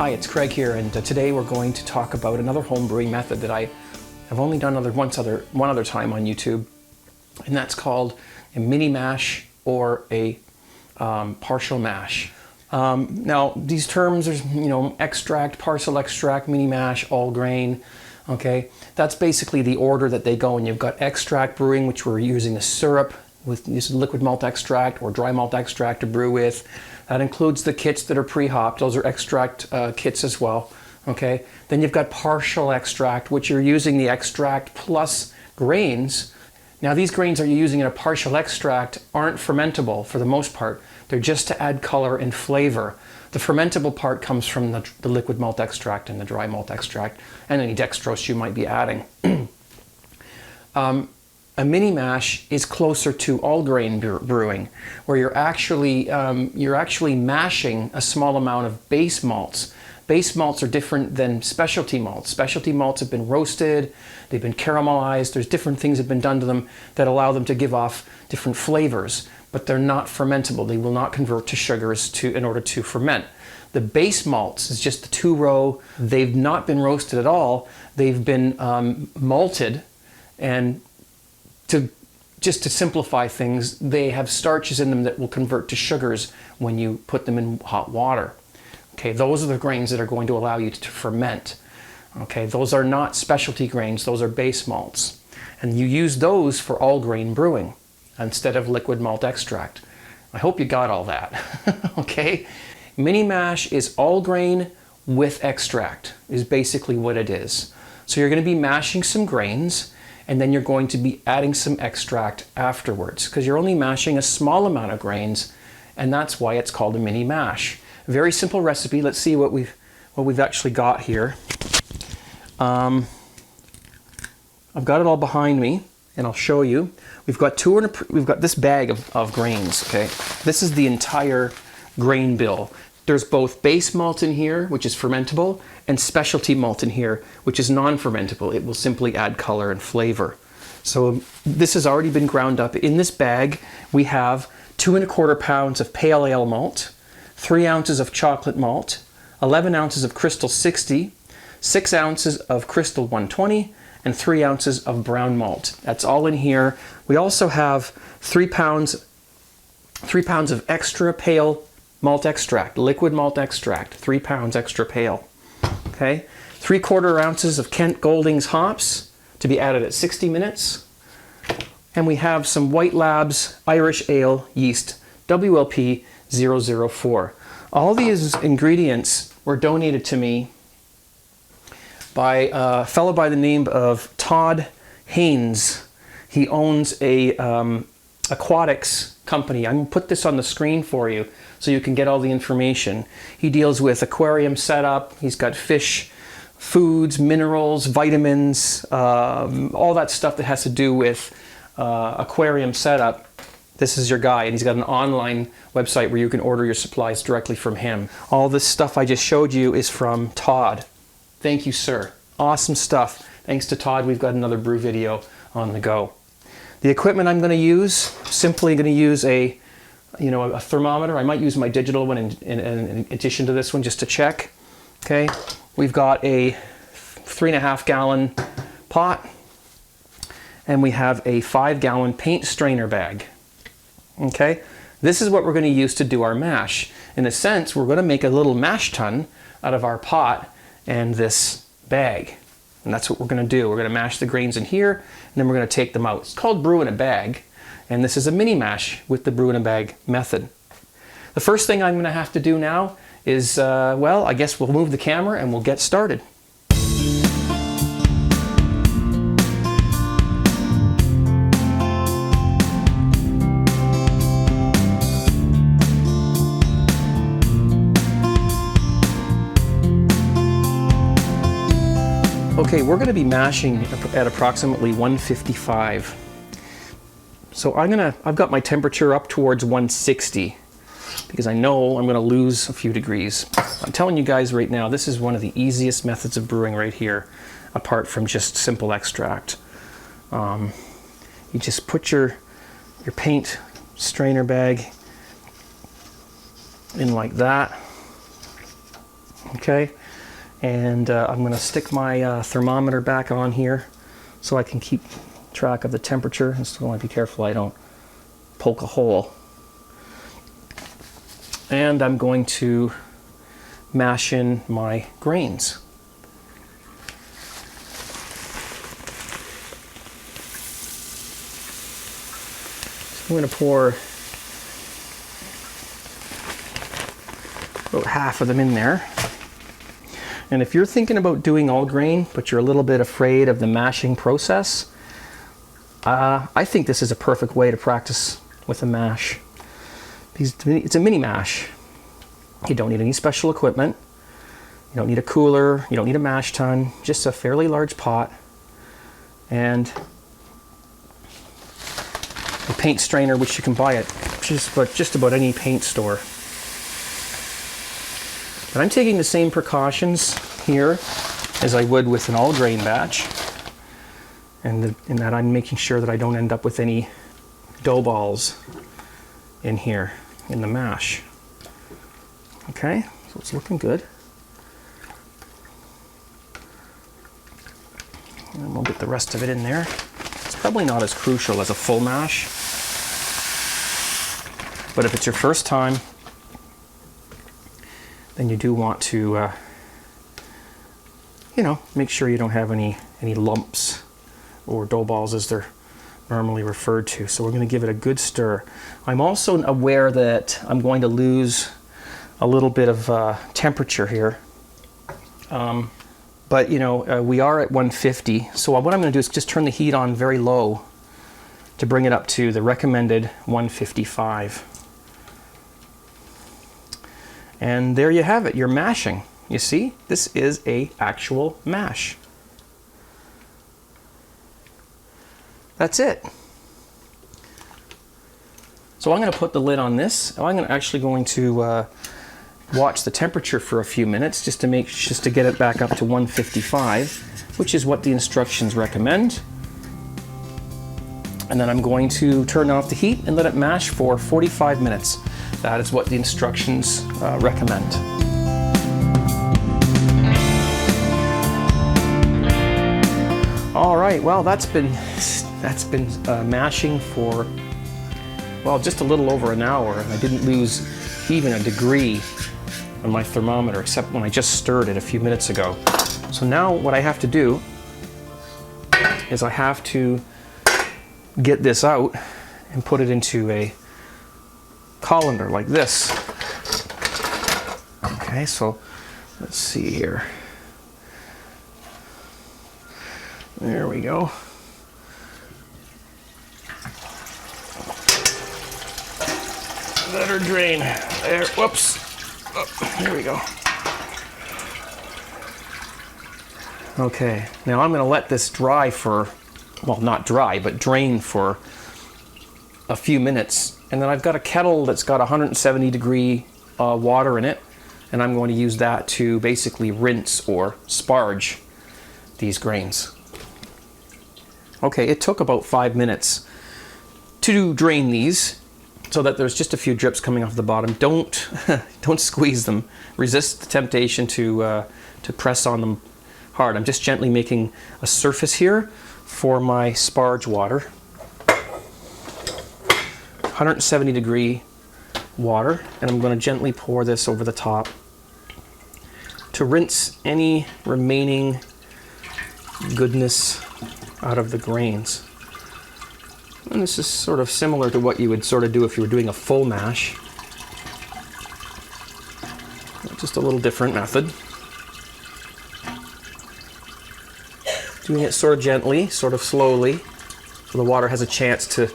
Hi, it's Craig here, and today we're going to talk about another home brewing method that I have only done one other time on YouTube, and that's called a mini mash or a partial mash. Now these terms, there's extract, partial extract, mini mash, all grain. Okay, that's basically the order that they go in. You've got extract brewing, which we're using a syrup with this liquid malt extract or dry malt extract to brew with. That includes the kits that are pre-hopped. Those are extract kits as well. Okay. Then you've got partial extract, which you're using the extract plus grains. Now these grains that you're using in a partial extract aren't fermentable for the most part. They're just to add color and flavor. The fermentable part comes from the liquid malt extract and the dry malt extract and any dextrose you might be adding. A mini mash is closer to all grain brewing, where you're actually mashing a small amount of base malts. Base malts are different than specialty malts. Specialty malts have been roasted, they've been caramelized, there's different things that have been done to them that allow them to give off different flavors, but they're not fermentable. They will not convert to sugars in order to ferment. The base malts is just the two-row. They've not been roasted at all. They've been malted, and just to simplify things, they have starches in them that will convert to sugars when you put them in hot water. Okay, those are the grains that are going to allow you to ferment. Okay, those are not specialty grains, those are base malts. And you use those for all grain brewing instead of liquid malt extract. I hope you got all that. Okay, mini mash is all grain with extract, is basically what it is. So you're going to be mashing some grains, and then you're going to be adding some extract afterwards, because you're only mashing a small amount of grains, and that's why it's called a mini mash. Very simple recipe. Let's see what we've actually got here. I've got it all behind me, and I'll show you. We've got this bag of grains. Okay, this is the entire grain bill. There's both base malt in here, which is fermentable, and specialty malt in here, which is non-fermentable. It will simply add color and flavor. So this has already been ground up. In this bag, we have 2 1/4 pounds of pale ale malt, 3 ounces of chocolate malt, 11 ounces of Crystal 60, 6 ounces of Crystal 120, and 3 ounces of brown malt. That's all in here. We also have 3 pounds of extra pale malt extract, liquid malt extract, 3 pounds extra pale. Okay, 3/4 ounces of Kent Golding's hops to be added at 60 minutes. And we have some White Labs Irish Ale yeast, WLP 004. All these ingredients were donated to me by a fellow by the name of Todd Haynes. He owns a aquatics company. I'm going to put this on the screen for you so you can get all the information. He deals with aquarium setup. He's got fish, foods, minerals, vitamins, all that stuff that has to do with aquarium setup. This is your guy, and he's got an online website where you can order your supplies directly from him. All this stuff I just showed you is from Todd. Thank you, sir. Awesome stuff. Thanks to Todd, we've got another brew video on the go. The equipment I'm going to use, simply going to use a thermometer. I might use my digital one in addition to this one just to check. Okay, we've got a 3.5 gallon pot, and we have a 5-gallon paint strainer bag. Okay, this is what we're going to use to do our mash. In a sense, we're going to make a little mash tun out of our pot and this bag. And that's what we're going to do. We're going to mash the grains in here, and then we're going to take them out. It's called brew in a bag, and this is a mini mash with the brew in a bag method. The first thing I'm going to have to do now is, well, I guess we'll move the camera and we'll get started. Okay, we're going to be mashing at approximately 155. So I've got my temperature up towards 160 because I know I'm going to lose a few degrees. I'm telling you guys right now, this is one of the easiest methods of brewing right here, apart from just simple extract. You just put your paint strainer bag in like that. Okay, And I'm going to stick my thermometer back on here so I can keep track of the temperature. I still want to be careful I don't poke a hole. And I'm going to mash in my grains. So I'm going to pour about half of them in there. And if you're thinking about doing all grain, but you're a little bit afraid of the mashing process, I think this is a perfect way to practice with a mash. It's a mini mash. You don't need any special equipment. You don't need a cooler. You don't need a mash tun. Just a fairly large pot and a paint strainer, which you can buy at just about any paint store. But I'm taking the same precautions here as I would with an all grain batch, and in that I'm making sure that I don't end up with any dough balls in here in the mash. Okay, so it's looking good. And we'll get the rest of it in there. It's probably not as crucial as a full mash, but if it's your first time, then you do want to, make sure you don't have any lumps or dough balls as they're normally referred to. So we're going to give it a good stir. I'm also aware that I'm going to lose a little bit of temperature here. But we are at 150. So what I'm going to do is just turn the heat on very low to bring it up to the recommended 155. And there you have it, you're mashing. You see, this is an actual mash. That's it. So I'm going to put the lid on this. I'm actually going to watch the temperature for a few minutes just to get it back up to 155, which is what the instructions recommend. And then I'm going to turn off the heat and let it mash for 45 minutes. That is what the instructions recommend. All right, well, that's been mashing for, well, just a little over an hour, and I didn't lose even a degree on my thermometer, except when I just stirred it a few minutes ago. So now what I have to do is I have to get this out and put it into a colander like this. Okay, so let's see here. There we go. Let her drain. There, whoops. Oh, there we go. Okay, now I'm going to let this dry for, well, not dry, but drain for a few minutes. And then I've got a kettle that's got 170 degree water in it, and I'm going to use that to basically rinse or sparge these grains. Okay, it took about 5 minutes to drain these so that there's just a few drips coming off the bottom. Don't squeeze them. Resist the temptation to press on them hard. I'm just gently making a surface here for my sparge water. 170 degree water, and I'm going to gently pour this over the top to rinse any remaining goodness out of the grains. And this is sort of similar to what you would sort of do if you were doing a full mash. Just a little different method. Doing it sort of gently, sort of slowly, so the water has a chance to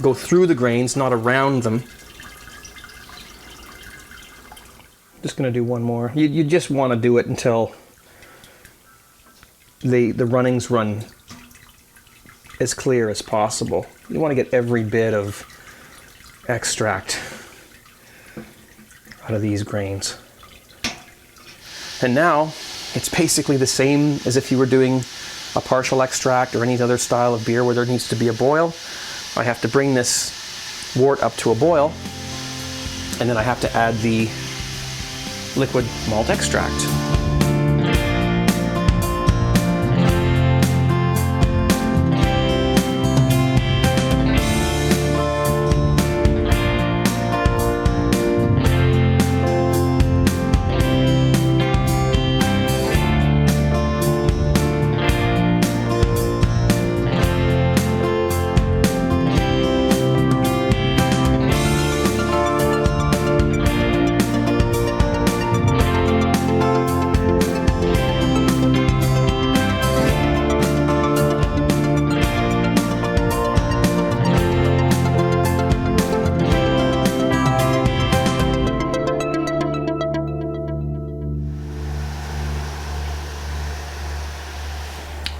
go through the grains, not around them. Just going to do one more. You just want to do it until the runnings run as clear as possible. You want to get every bit of extract out of these grains. And now it's basically the same as if you were doing a partial extract or any other style of beer where there needs to be a boil. I have to bring this wort up to a boil, and then I have to add the liquid malt extract.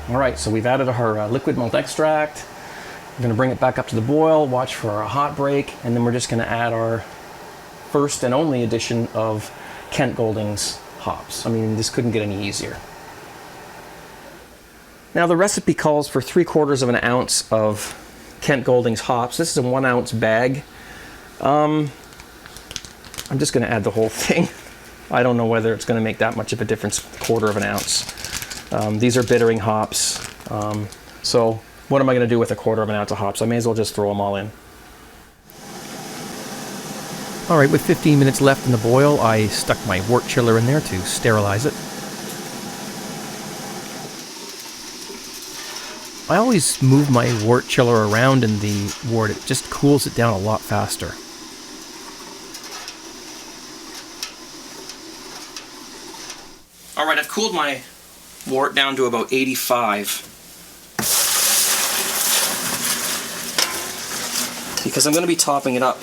All right, so we've added our liquid malt extract. We're gonna bring it back up to the boil, watch for a hot break, and then we're just gonna add our first and only addition of Kent Golding's hops. I mean, this couldn't get any easier. Now the recipe calls for 3/4 of an ounce of Kent Golding's hops. This is a 1 ounce bag. I'm just gonna add the whole thing. I don't know whether it's gonna make that much of a difference, 1/4 of an ounce. These are bittering hops. So what am I gonna do with a 1/4 of an ounce of hops? I may as well just throw them all in. All right, with 15 minutes left in the boil, I stuck my wort chiller in there to sterilize it. I always move my wort chiller around in the wort. It just cools it down a lot faster. All right, I've cooled my wort down to about 85. Because I'm going to be topping it up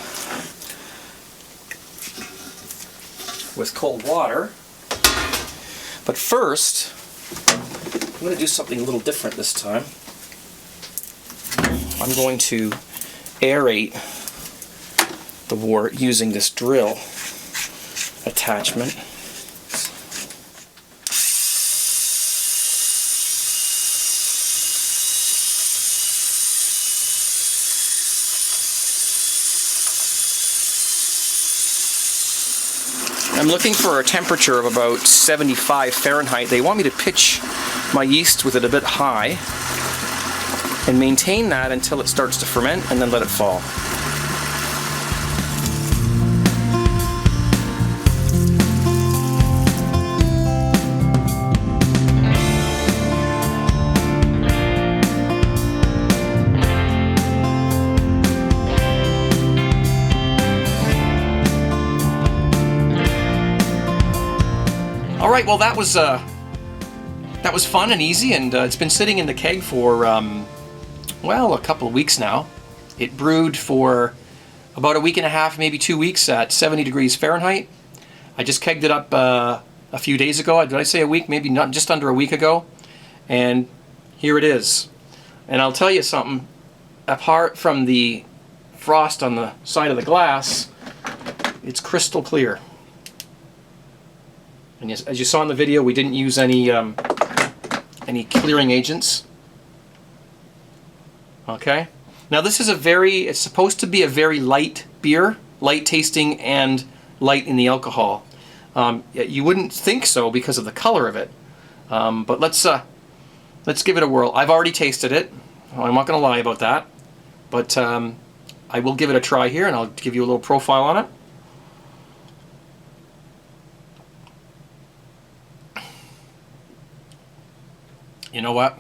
with cold water. But first, I'm going to do something a little different this time. I'm going to aerate the wort using this drill attachment. I'm looking for a temperature of about 75 Fahrenheit. They want me to pitch my yeast with it a bit high and maintain that until it starts to ferment, and then let it fall. All right, well that was fun and easy, and it's been sitting in the keg for well, a couple of weeks now. It brewed for about a week and a half, maybe 2 weeks at 70 degrees Fahrenheit. I just kegged it up a few days ago. Did I say a week? Maybe not, just under a week ago. And here it is. And I'll tell you something, apart from the frost on the side of the glass, it's crystal clear. And as you saw in the video, we didn't use any clearing agents. Okay. Now this is it's supposed to be a very light beer, light tasting and light in the alcohol. You wouldn't think so because of the color of it. But let's give it a whirl. I've already tasted it. I'm not going to lie about that. But I will give it a try here, and I'll give you a little profile on it. You know what?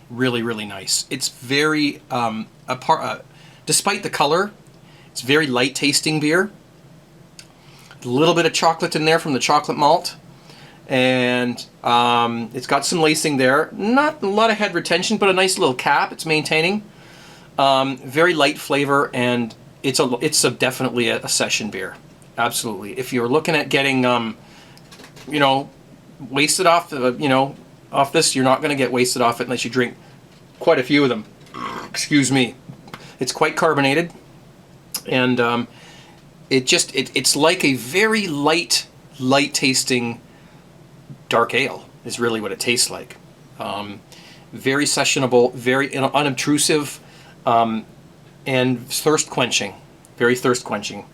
Really, really nice. It's very, despite the color, it's very light tasting beer. A little bit of chocolate in there from the chocolate malt. And it's got some lacing there. Not a lot of head retention, but a nice little cap it's maintaining. Very light flavor, and it's definitely a session beer. Absolutely. If you're looking at getting, you know, wasted off off this, you're not going to get wasted off it unless you drink quite a few of them. Excuse me. It's quite carbonated, and it's like a very light tasting dark ale is really what it tastes like. Very sessionable, very unobtrusive, and thirst quenching. Very thirst quenching.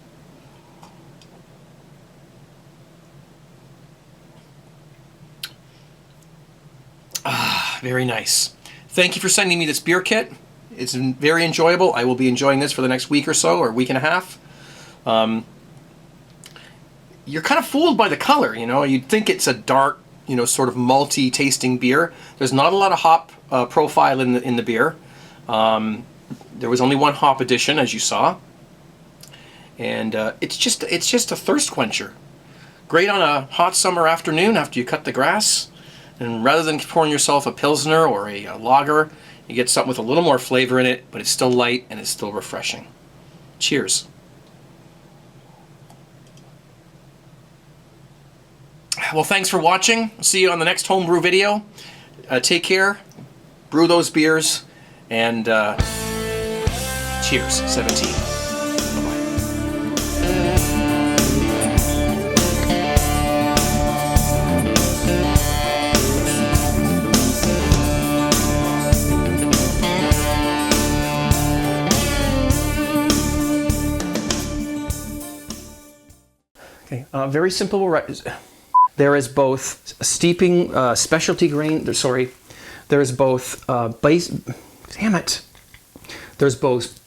Very nice. Thank you for sending me this beer kit. It's very enjoyable. I will be enjoying this for the next week or so, or week and a half. You're kind of fooled by the color, you know. You'd think it's a dark, you know, sort of malty tasting beer. There's not a lot of hop profile in the beer. There was only one hop addition, as you saw, and it's just a thirst quencher. Great on a hot summer afternoon after you cut the grass. And rather than pouring yourself a Pilsner or a lager, you get something with a little more flavor in it, but it's still light and it's still refreshing. Cheers. Well, thanks for watching. See you on the next homebrew video. take care, brew those beers, and cheers, 17. Okay, very simple. There is both steeping specialty grain. Sorry, there is both base. Damn it! There's both